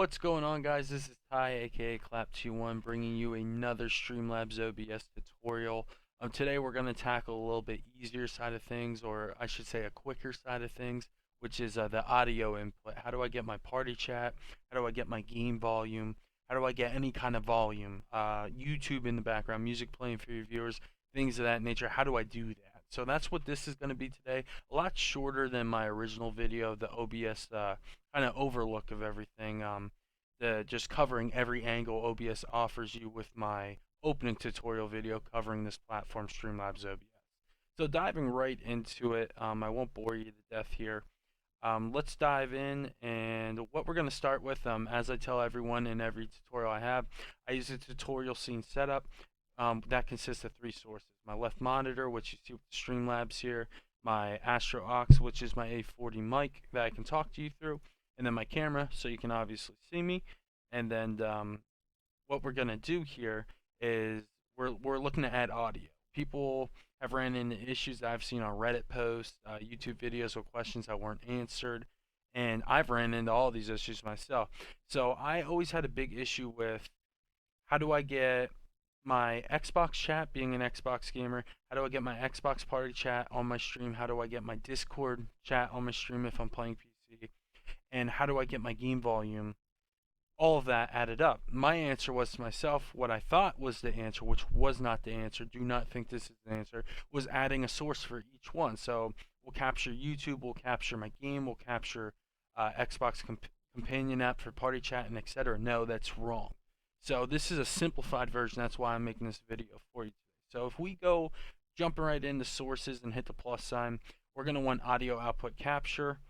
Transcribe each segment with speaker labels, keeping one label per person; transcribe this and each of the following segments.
Speaker 1: What's going on, guys? This is Ty, aka Clap21, bringing you another Streamlabs OBS tutorial. Today we're going to tackle a little bit easier side of things, or I should say a quicker side of things, which is the audio input. How do I get my party chat? How do I get my game volume? How do I get any kind of volume? YouTube in the background, music playing for your viewers, things of that nature. How do I do that? So that's what this is going to be today. A lot shorter than my original video, the OBS kind of overlook of everything. Just covering every angle OBS offers you with my opening tutorial video covering this platform, Streamlabs OBS. So diving right into it, I won't bore you to death here. Let's dive in, and what we're going to start with, as I tell everyone in every tutorial I have, I use a tutorial scene setup that consists of three sources. My left monitor, which you see with the Streamlabs here, my Astro Aux, which is my A40 mic that I can talk to you through, and then my camera, so you can obviously see me. And then what we're going to do here is we're looking to add audio. People have ran into issues that I've seen on Reddit posts, YouTube videos with questions that weren't answered, and I've ran into all these issues myself. So I always had a big issue with how do I get my Xbox chat, being an Xbox gamer, how do I get my Xbox party chat on my stream, how do I get my Discord chat on my stream if I'm playing PC, and how do I get my game volume. All of that added up. My answer was to myself, what I thought was the answer, which was not the answer, do not think this is the answer, was adding a source for each one. So we'll capture YouTube, we'll capture my game, we'll capture Xbox companion app for party chat, and etc. No, that's wrong. So this is a simplified version. That's why I'm making this video for you today. So if we go jumping right into sources and hit the plus sign, we're going to want audio output capture,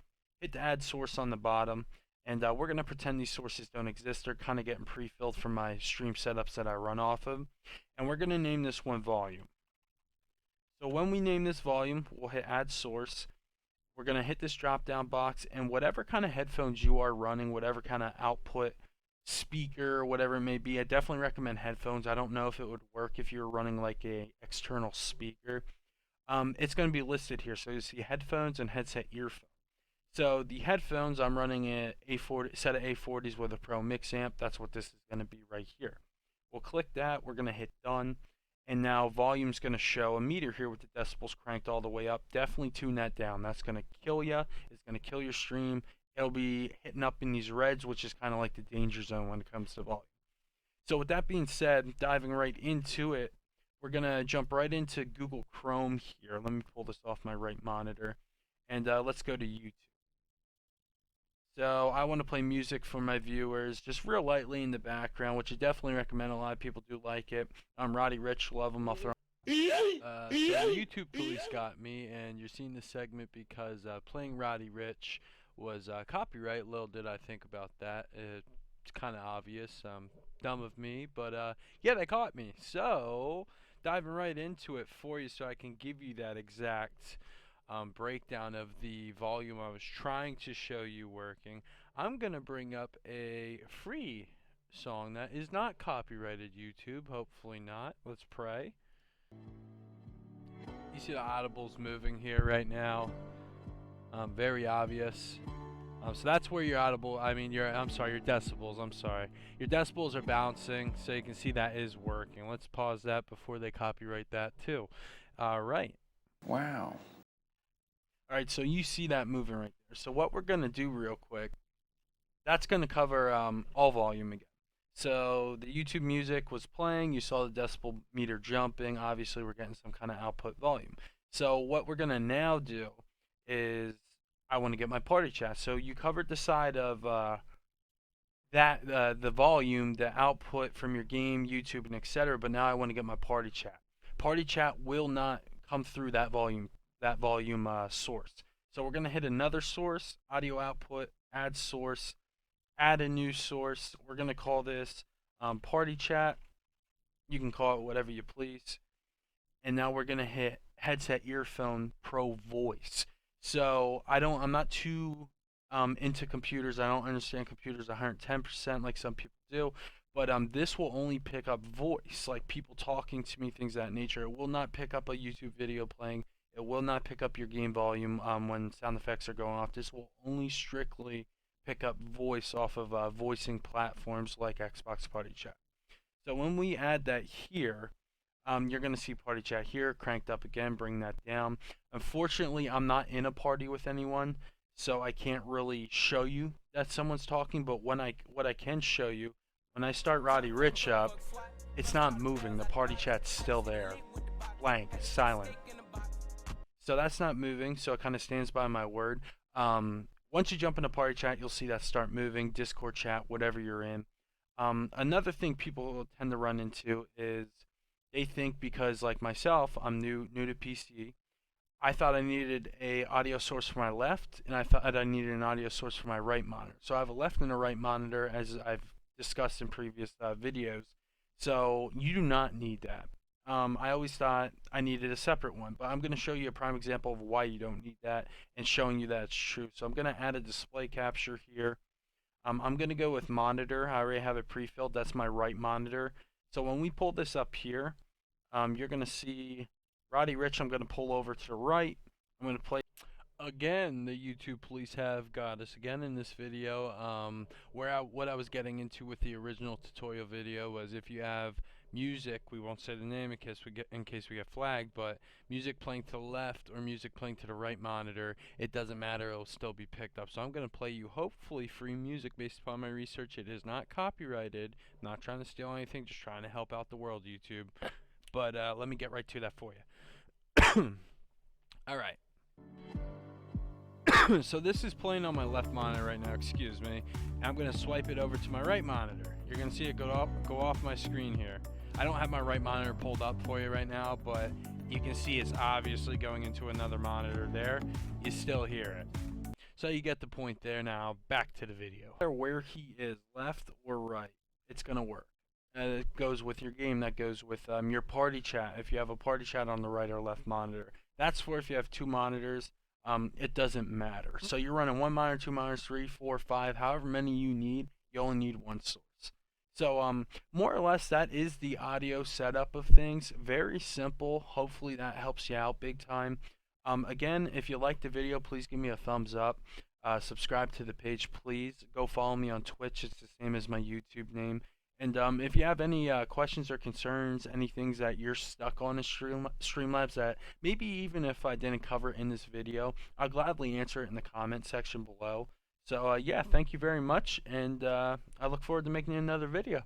Speaker 1: hit the add source on the bottom, and we're going to pretend these sources don't exist. They're kind of getting pre-filled from my stream setups that I run off of. And we're going to name this one volume. So when we name this volume, we'll hit add source. We're going to hit this drop down box, and whatever kind of headphones you are running, whatever kind of output speaker, whatever it may be, I definitely recommend headphones. I don't know if it would work if you're running like a external speaker. It's going to be listed here. So you see headphones and headset earphones. So the headphones, I'm running a set of A40s with a Pro Mix amp. That's what this is going to be right here. We'll click that. We're going to hit done. And now volume's going to show a meter here with the decibels cranked all the way up. Definitely tune that down. That's going to kill you. It's going to kill your stream. It'll be hitting up in these reds, which is kind of like the danger zone when it comes to volume. So with that being said, diving right into it, we're going to jump right into Google Chrome here. Let me pull this off my right monitor. And let's go to YouTube. So I want to play music for my viewers, just real lightly in the background, which I definitely recommend. A lot of people do like it. Roddy Rich, love him. I'll throw. So YouTube police got me, and you're seeing this segment because playing Roddy Rich was copyright. Little did I think about that. It's kind of obvious. Dumb of me, but yeah, they caught me. So diving right into it for you, so I can give you that exact breakdown of the volume I was trying to show you working. I'm gonna bring up a free song that is not copyrighted, YouTube, hopefully not. Let's pray. You see the audibles moving here right now, very obvious. So that's where your audible, your decibels, your decibels are bouncing, so you can see that is working. Let's pause that before they copyright that too. Alright.
Speaker 2: Wow.
Speaker 1: Alright, so you see that moving right there. So what we're going to do real quick, that's going to cover all volume again. So the YouTube music was playing, you saw the decibel meter jumping, obviously we're getting some kind of output volume. So what we're going to now do is, I want to get my party chat. So you covered the side of the volume, the output from your game, YouTube, and etc. But now I want to get my party chat. Party chat will not come through that volume source. So we're going to hit another source, audio output, add source, add a new source. We're going to call this party chat. You can call it whatever you please. And now we're going to hit headset earphone pro voice. So I'm not too into computers. I don't understand computers 110% like some people do. But this will only pick up voice, like people talking to me, things of that nature. It will not pick up a YouTube video playing. It will not pick up your game volume when sound effects are going off. This will only strictly pick up voice off of voicing platforms like Xbox Party Chat. So when we add that here, you're going to see Party Chat here, cranked up again, bring that down. Unfortunately, I'm not in a party with anyone, so I can't really show you that someone's talking, but what I can show you, when I start Roddy Ricch up, it's not moving. The Party Chat's still there. Blank, silent. So that's not moving, so it kind of stands by my word. Once you jump into Party Chat, you'll see that start moving, Discord chat, whatever you're in. Another thing people tend to run into is they think because, like myself, I'm new to PC, I thought I needed a audio source for my left, and I thought I needed an audio source for my right monitor. So I have a left and a right monitor, as I've discussed in previous videos. So you do not need that. I always thought I needed a separate one, but I'm going to show you a prime example of why you don't need that and showing you that it's true. So I'm going to add a display capture here. I'm going to go with monitor. I already have it pre-filled. That's my right monitor. So when we pull this up here, you're going to see Roddy Ricch. I'm going to pull over to the right. I'm going to play. Again, the YouTube police have got us again in this video. What I was getting into with the original tutorial video was if you have music, we won't say the name in case we get flagged, but music playing to the left or music playing to the right monitor, it doesn't matter, it'll still be picked up. So I'm going to play you hopefully free music based upon my research. It is not copyrighted. I'm not trying to steal anything, just trying to help out the world, YouTube. But let me get right to that for you. Alright. So this is playing on my left monitor right now, excuse me. And I'm going to swipe it over to my right monitor. You're going to see it go off my screen here. I don't have my right monitor pulled up for you right now, but you can see it's obviously going into another monitor there. You still hear it. So you get the point there. Now back to the video. Where he is, left or right, it's going to work. It goes with your game. That goes with your party chat. If you have a party chat on the right or left monitor, that's for if you have two monitors. It doesn't matter. So you're running one monitor, two monitors, 3, 4, 5, however many you need. You only need one source. So more or less that is the audio setup of things. Very simple. Hopefully that helps you out big time. Again, if you liked the video, please give me a thumbs up. Subscribe to the page, please. Go follow me on Twitch. It's the same as my YouTube name. And if you have any questions or concerns, any things that you're stuck on in Streamlabs that maybe even if I didn't cover in this video, I'll gladly answer it in the comment section below. So yeah, thank you very much, and I look forward to making another video.